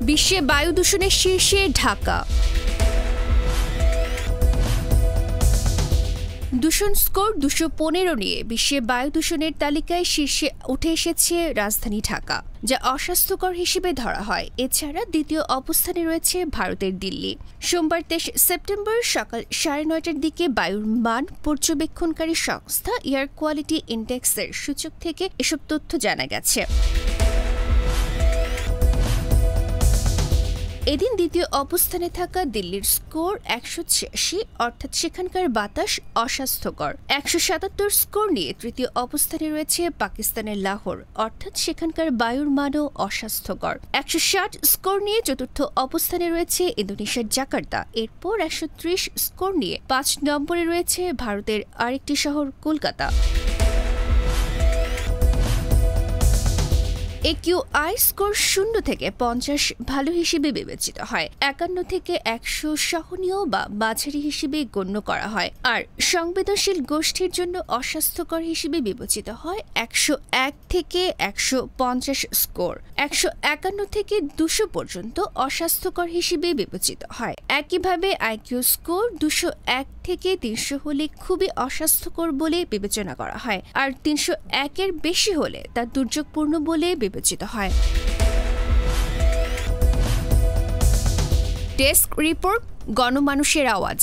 বিশ্বে বায়ু দূষণের শীর্ষে ঢাকা। দূষণ স্কোর 215 নিয়ে বিশ্বে বায়ু দূষণের তালিকায় শীর্ষে উঠে এসেছে রাজধানী ঢাকা, যা অস্বাস্থ্যকর হিসেবে ধরা হয়। এছাড়া দ্বিতীয় অবস্থানে রয়েছে ভারতের দিল্লি। সোমবার 23 সেপ্টেম্বর সকাল 9:30টার দিকে বায়ুর মান পর্যবেক্ষণকারী সংস্থা এয়ার কোয়ালিটি ইন্ডেক্সের সূচক থেকে এসব তথ্য জানা গেছে। এদিন দ্বিতীয় অবস্থানে থাকা দিল্লির স্কোর 186, অর্থাৎ সেখানকার বাতাস অস্বাস্থ্যকর। 177 স্কোর নিয়ে তৃতীয় অবস্থানে রয়েছে পাকিস্তানের লাহোর, অর্থাৎ সেখানকার বায়ুর মানও অস্বাস্থ্যকর। 160 স্কোর নিয়ে চতুর্থ অবস্থানে রয়েছে ইন্দোনেশিয়ার জাকার্তা। এরপর 130 স্কোর নিয়ে 5 নম্বরে রয়েছে ভারতের আরেকটি শহর কলকাতা। AQI স্কোর 0 থেকে 50 ভালো হিসেবে বিবেচিত হয়। 51 থেকে 100 সহনীয় বা মাঝারি হিসেবে গণ্য করা হয়। আর সংবেদনশীল গোষ্ঠীর জন্য অস্বাস্থ্যকর হিসেবে বিবেচিত হয় 101 থেকে 150 স্কোর। 151 থেকে 200 পর্যন্ত অস্বাস্থ্যকর হিসেবে বিবেচিত হয়। একইভাবে IQ স্কোর 201 থেকে 300 হলে খুবই অস্বাস্থ্যকর বলে বিবেচনা করা হয়, আর 301-এর বেশি হলে তা দুর্যোগপূর্ণ বলে বিবেচিত হয়। ডেস্ক রিপোর্ট, গণমানুষের আওয়াজ।